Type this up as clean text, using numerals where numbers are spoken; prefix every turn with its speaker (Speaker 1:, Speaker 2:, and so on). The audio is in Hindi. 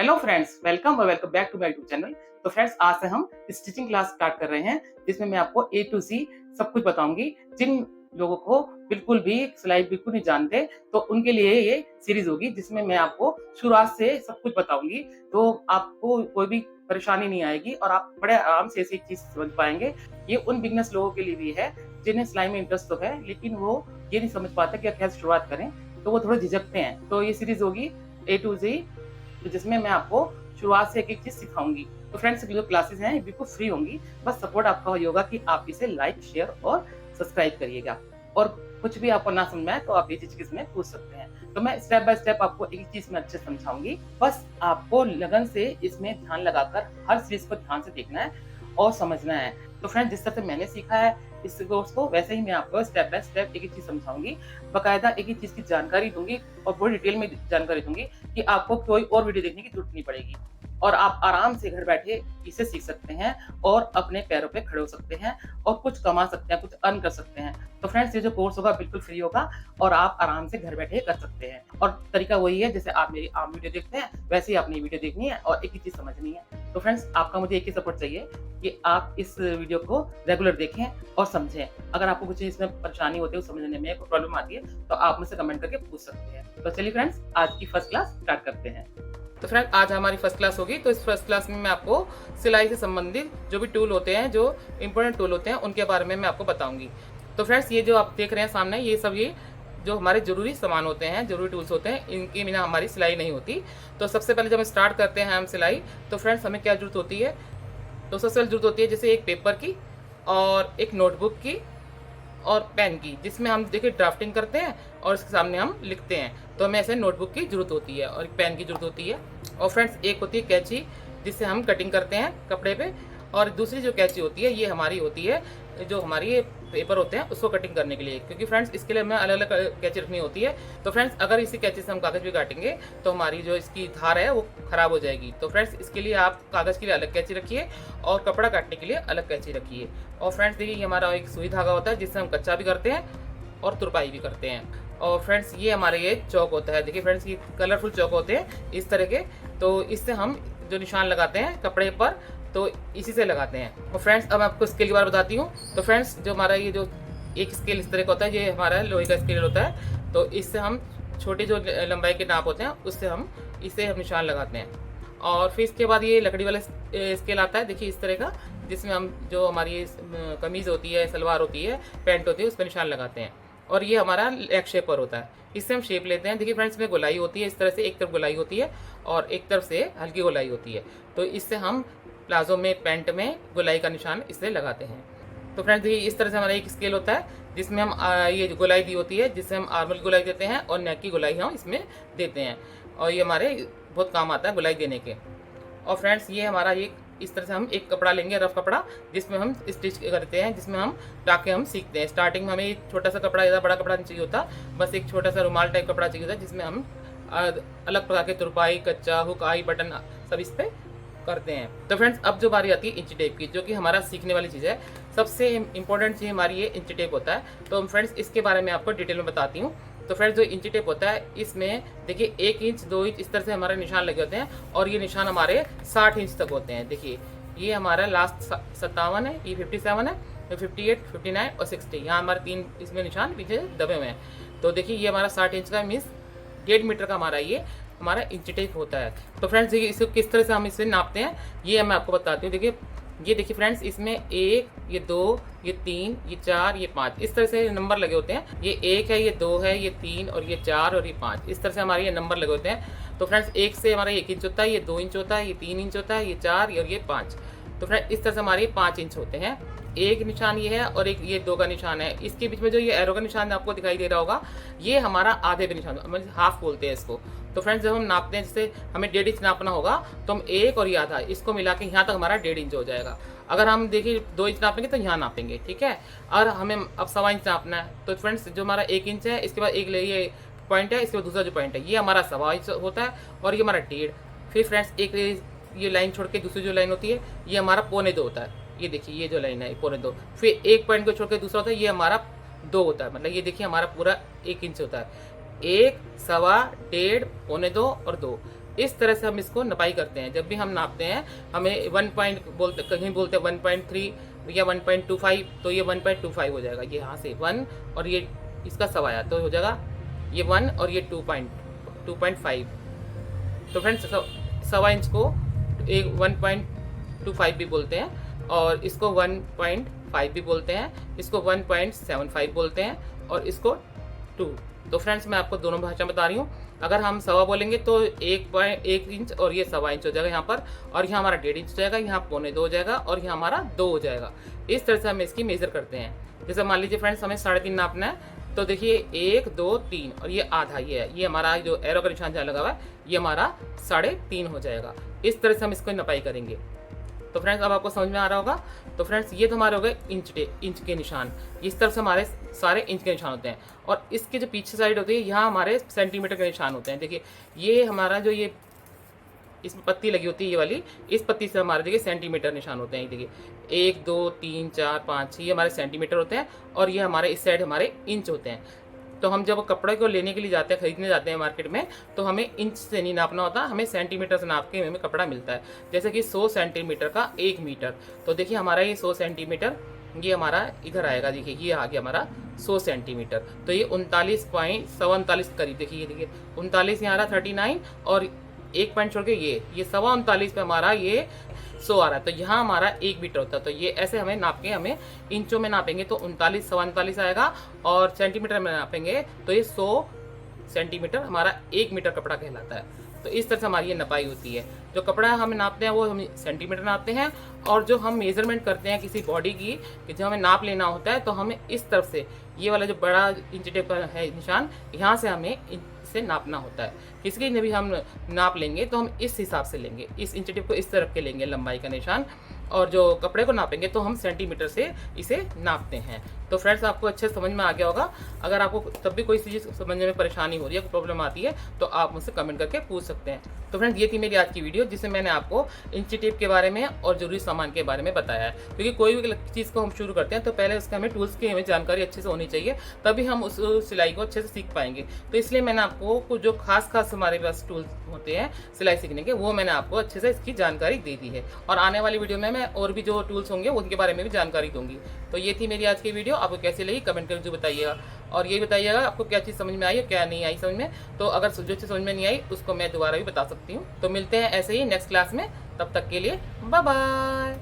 Speaker 1: हेलो फ्रेंड्स, वेलकम और welcome back to my YouTube channel. तो फ्रेंड्स, आज से हम स्टिचिंग क्लास स्टार्ट कर रहे हैं, जिसमें मैं आपको ए टू ज़ी सब कुछ बताऊँगी। जिन लोगों को बिल्कुल भी सिलाई बिल्कुल नहीं जानते, तो उनके लिए ये सीरीज़ होगी, जिसमें मैं आपको शुरुआत से सब कुछ बताऊँगी। तो आपको कोई भी परेशानी नहीं आएगी और आप बड़े आराम से ऐसी चीज़ समझ पाएँगे। ये उन बिगिनर्स लोगों के लिए भी है, जिन्हें सिलाई में इंटरेस्ट तो है, लेकिन वो ये नहीं समझ पाते कि कैसे शुरुआत करें, तो वो थोड़े झिझकते हैं। तो ये सीरीज़ होगी ए टू ज़ी, तो जिसमें मैं आपको शुरुआत से एक-एक चीज़ सिखाऊँगी। तो फ्रेंड्स, जो क्लासेस हैं, ये बिल्कुल फ्री होंगी। बस सपोर्ट आपका ये होगा कि आप इसे लाइक, शेयर और सब्सक्राइब करिएगा। और कुछ भी आपको ना समझ में आए, तो आप ये चीज़ किसमें पूछ सकते हैं। तो मैं स्टेप बाय स्टेप आपको एक-एक चीज़ में अच्छे से समझाऊँगी। बस आपको लगन से इसमें ध्यान लगाकर हर चीज़ को ध्यान से देखना है और समझना है। तो फ्रेंड्स, जिस तरह से मैंने सीखा है इस कोर्स को, वैसे ही मैं आपको स्टेप बाय स्टेप एक-एक चीज़ समझाऊँगी। बाकायदा एक-एक चीज़ की जानकारी दूँगी और पूरी डिटेल में जानकारी दूँगी कि आपको कोई और वीडियो देखने की ज़रूरत नहीं पड़ेगी। और आप आराम से घर बैठे इसे सीख सकते हैं और अपने पैरों पे खड़े हो सकते हैं और कुछ कमा सकते हैं, कुछ अर्न कर सकते हैं। तो फ्रेंड्स, ये जो कोर्स होगा बिल्कुल फ्री होगा और आप आराम से घर बैठे कर सकते हैं। और तरीका वही है, जैसे आप मेरी आम वीडियो देखते हैं, वैसे ही आपने ये वीडियो देखनी है और एक ही चीज़ समझनी है। तो फ्रेंड्स, आपका मुझे एक ही सपोर्ट चाहिए कि आप इस वीडियो को रेगुलर देखें और समझें। अगर आपको कुछ इसमें परेशानी होती है, समझने में कोई प्रॉब्लम आती है, तो आप मुझसे कमेंट करके पूछ सकते हैं। तो चलिए फ्रेंड्स, आज की फर्स्ट क्लास स्टार्ट करते हैं। तो फ्रेंड, आज हमारी फर्स्ट क्लास होगी। तो इस फर्स्ट क्लास में मैं आपको सिलाई से संबंधित जो भी टूल होते हैं, जो इंपॉर्टेंट टूल होते हैं, उनके बारे में मैं आपको बताऊंगी। तो फ्रेंड्स, ये जो आप देख रहे हैं सामने, ये सब ये जो हमारे ज़रूरी सामान होते हैं, ज़रूरी टूल्स होते हैं, इनके बिना हमारी सिलाई नहीं होती। तो सबसे पहले जब हम स्टार्ट करते हैं हम सिलाई, तो फ्रेंड्स हमें क्या ज़रूरत होती है? तो सबसे पहले ज़रूरत होती है जैसे एक पेपर की और एक नोटबुक की और पेन की, जिसमें हम देखिए ड्राफ्टिंग करते हैं और इसके सामने हम लिखते हैं। तो हमें ऐसे नोटबुक की ज़रूरत होती है और एक पेन की ज़रूरत होती है। और फ्रेंड्स, एक होती है कैंची, जिससे हम कटिंग करते हैं कपड़े पे। और दूसरी जो कैंची होती है, ये हमारी होती है जो हमारी ये पेपर होते हैं उसको कटिंग करने के लिए, क्योंकि फ्रेंड्स इसके लिए हमें अलग अलग कैंची रखनी होती है। तो फ्रेंड्स, अगर इसी कैंची से हम कागज़ भी काटेंगे तो हमारी जो इसकी धार है वो ख़राब हो जाएगी। तो फ्रेंड्स, इसके लिए आप कागज़ के लिए अलग कैंची रखिए और कपड़ा काटने के लिए अलग कैंची रखिए। और फ्रेंड्स, देखिए ये हमारा एक सुई धागा होता है, जिससे हम कच्चा भी करते हैं और तुरपाई भी करते हैं। और फ्रेंड्स, ये हमारे ये चौक होता है। देखिए फ्रेंड्स, ये कलरफुल चौक होते हैं इस तरह के। तो इससे हम जो निशान लगाते हैं कपड़े पर, तो इसी से लगाते हैं। और फ्रेंड्स, अब आपको स्केल के बारे में बताती हूँ। तो फ्रेंड्स, जो हमारा ये जो एक स्केल इस तरह का होता है, ये हमारा लोहे का स्केल होता है। तो इससे हम छोटे जो लंबाई के नाप होते हैं, उससे हम इसे हम निशान लगाते हैं। और फिर इसके बाद ये लकड़ी वाला स्केल आता है, देखिए इस तरह का, जिसमें हम जो हमारी कमीज़ होती है, सलवार होती है, पैंट होती है, उस पर निशान लगाते हैं। और ये हमारा लेग शेपर होता है, इससे हम शेप लेते हैं। देखिए फ्रेंड्स, इसमें गोलाई होती है इस तरह से, एक तरफ गोलाई होती है और एक तरफ से हल्की गोलाई होती है। तो इससे हम प्लाजो में, पैंट में गोलाई का निशान इससे लगाते हैं। तो फ्रेंड्स, देखिए इस तरह से हमारा एक स्केल होता है, जिसमें हम ये गोलाई दी होती है, जिससे हम आर्मल गोलाई देते हैं और नेक की गोलाई हम इसमें देते हैं। और ये हमारे बहुत काम आता है गोलाई देने के। और फ्रेंड्स, ये हमारा एक इस तरह से हम एक कपड़ा लेंगे, रफ कपड़ा, जिसमें हम स्टिच करते हैं, जिसमें हम टाके हम सीखते हैं। स्टार्टिंग में हमें एक छोटा सा कपड़ा, ज़्यादा बड़ा कपड़ा नहीं चाहिए होता, बस एक छोटा सा रुमाल टाइप कपड़ा चाहिए होता है, जिसमें हम अलग प्रकार के तुरपाई, कच्चा, हुक, आई, बटन सब इस पर करते हैं। तो फ्रेंड्स, अब जो बारी आती है इंची टेप की, जो कि हमारा सीखने वाली चीज़ है। सबसे इंपॉर्टेंट चीज़ हमारी ये इंची टेप होता है। तो फ्रेंड्स, इसके बारे में आपको डिटेल में बताती हूँ। तो फ्रेंड्स, जो इंची टेप होता है, इसमें देखिए 1 इंच, 2 इंच इस तरह से हमारे निशान लगे होते हैं और ये निशान हमारे 60 इंच तक होते हैं। देखिए ये हमारा लास्ट 57 है, ये 57 है, 58, 59 और 60, यहाँ हमारे 3 इसमें निशान पीछे दबे हुए हैं। तो देखिए ये हमारा 60 इंच का मीन्स 1.5 मीटर का हमारा इंची टेप होता है। तो फ्रेंड्स, देखिए इसको किस तरह से हम इसे नापते हैं, ये मैं आपको बताती हूँ। देखिए ये देखिए फ्रेंड्स, इसमें 1, ये 2, ये 3, ये 4, ये 5 इस तरह से नंबर लगे होते हैं। ये 1 है, ये 2 है, ये 3 और ये 4 और ये 5 इस तरह से हमारे ये नंबर लगे होते हैं। तो फ्रेंड्स, 1 से हमारा 1 इंच होता है, ये 2 इंच होता है, ये 3 इंच होता है, ये 4 और ये 5। तो फ्रेंड, इस तरह से हमारे 5 इंच होते हैं। एक निशान ये है और एक ये 2 का निशान है। इसके बीच में जो ये एरो का निशान आपको दिखाई दे रहा होगा, ये हमारा आधे का निशान, मतलब हाफ बोलते हैं इसको। तो फ्रेंड्स, जब हम नापते हैं, जैसे हमें 1.5 इंच नापना होगा, तो हम 1 और ये आधा इसको मिला के यहाँ तक हमारा 1.5 इंच हो जाएगा। अगर हम देखिए 2 इंच नापेंगे तो यहाँ नापेंगे, ठीक है। और हमें अब 1.25 इंच नापना है, तो फ्रेंड्स जो हमारा 1 इंच है, इसके बाद एक ये पॉइंट है, इसके बाद दूसरा जो पॉइंट है, ये हमारा 1.25 इंच होता है और ये हमारा 1.5। फिर फ्रेंड्स, एक ये लाइन छोड़ के दूसरी जो लाइन होती है, ये हमारा 1.25 होता है। ये देखिए ये जो लाइन है 1.25। फिर एक पॉइंट को छोड़ के दूसरा होता है, ये हमारा 2 होता है। मतलब ये देखिए हमारा पूरा 1 इंच होता है। 1, 1.25, 1.25, 2 और 2। इस तरह से हम इसको नपाई करते हैं। जब भी हम नापते हैं हमें 1 पॉइंट बोलते, कहीं बोलते हैं 1.3 या 1.25, तो ये 1.25 हो जाएगा। ये यहाँ से 1 और ये इसका सवा आया तो हो जाएगा ये 1 और ये 2.5। तो फ्रेंड्स सवा इंच को एक 1.25 भी बोलते हैं और इसको 1.5 भी बोलते हैं, इसको 1.75 बोलते हैं और इसको 2। तो फ्रेंड्स मैं आपको दोनों भाषा बता रही हूँ। अगर हम सवा बोलेंगे तो 1 इंच और ये सवा इंच हो जाएगा यहाँ पर, और यहाँ हमारा 1.5 इंच हो जाएगा, यहाँ 1.25 हो जाएगा और यहाँ हमारा 2 हो जाएगा। इस तरह से हम इसकी मेजर करते हैं। जैसे मान लीजिए फ्रेंड्स हमें 3.5 नापना है, तो देखिए 1 2 3 और ये आधा ये है, ये हमारा जो एरो का निशान जहाँ लगा हुआ है ये हमारा 3.5 हो जाएगा। इस तरह से हम इसको नपाई करेंगे। तो फ्रेंड्स अब आपको समझ में आ रहा होगा। तो फ्रेंड्स ये तो हमारे हो गए इंच के निशान। इस तरफ से हमारे सारे इंच के निशान होते हैं, और इसके जो पीछे साइड होती है यहाँ हमारे सेंटीमीटर के निशान होते हैं। देखिए ये हमारा जो ये इसमें पत्ती लगी होती है ये वाली, इस पत्ती से हमारे देखिए सेंटीमीटर निशान होते हैं। देखिए 1 2 3 4 5 6 ये हमारे सेंटीमीटर होते हैं, और ये हमारे इस साइड हमारे इंच होते हैं। तो हम जब कपड़े को लेने के लिए जाते हैं, खरीदने जाते हैं मार्केट में, तो हमें इंच से नहीं नापना होता, हमें सेंटीमीटर से नाप के हमें कपड़ा मिलता है। जैसे कि 100 सेंटीमीटर का 1 मीटर। तो देखिए हमारा ये 100 सेंटीमीटर ये हमारा इधर आएगा। देखिए ये आ गया हमारा 100 सेंटीमीटर। तो ये 39.39 करीब, देखिए ये देखिए 39 यहाँ आ रहा 39, और 1 पॉइंट छोड़ के ये 39.25 पे हमारा ये 100 आ रहा है। तो यहाँ हमारा 1 मीटर होता है। तो ये ऐसे हमें नाप के, हमें इंचों में नापेंगे तो 39 39 आएगा, और सेंटीमीटर में नापेंगे तो ये 100 सेंटीमीटर हमारा 1 मीटर कपड़ा कहलाता है। तो इस तरह से हमारी ये नपाई होती है। जो कपड़ा हम नापते हैं वो हम सेंटीमीटर नापते हैं, और जो हम मेजरमेंट करते हैं किसी बॉडी की, कि जो हमें नाप लेना होता है, तो हमें इस तरफ से ये वाला जो बड़ा इंच टेप है निशान, यहाँ से हमें से नापना होता है। किसी ने भी हम नाप लेंगे तो हम इस हिसाब से लेंगे, इस इंच टेप को इस तरफ के लेंगे लंबाई का निशान, और जो कपड़े को नापेंगे तो हम सेंटीमीटर से इसे नापते हैं। तो फ्रेंड्स आपको अच्छे समझ में आ गया होगा। अगर आपको तब भी कोई चीज़ समझने में परेशानी हो रही है, कोई प्रॉब्लम आती है, तो आप मुझसे कमेंट करके पूछ सकते हैं। तो फ्रेंड्स ये थी मेरी आज की वीडियो, जिसमें मैंने आपको इंच टेप के बारे में और जरूरी सामान के बारे में बताया है। क्योंकि कोई भी चीज़ को हम शुरू करते हैं तो पहले उसके हमें टूल्स की हमें जानकारी अच्छे से होनी चाहिए, तभी हम उस सिलाई को अच्छे से सीख पाएंगे। तो इसलिए मैंने आपको कुछ जो खास हमारे पास टूल्स होते हैं सिलाई सीखने के, वो मैंने आपको अच्छे से इसकी जानकारी दे दी है। और आने वाली वीडियो में मैं और भी जो टूल्स होंगे उनके बारे में भी जानकारी दूंगी। तो ये थी मेरी आज की वीडियो। आपको कैसी लगी कमेंट करके बताइएगा, और ये बताइएगा आपको क्या चीज़ समझ में आई और क्या नहीं आई समझ में। तो अगर जो चीज़ समझ में नहीं आई उसको मैं दोबारा भी बता सकती हूँ। तो मिलते हैं ऐसे ही नेक्स्ट क्लास में, तब तक के लिए बाय बाय।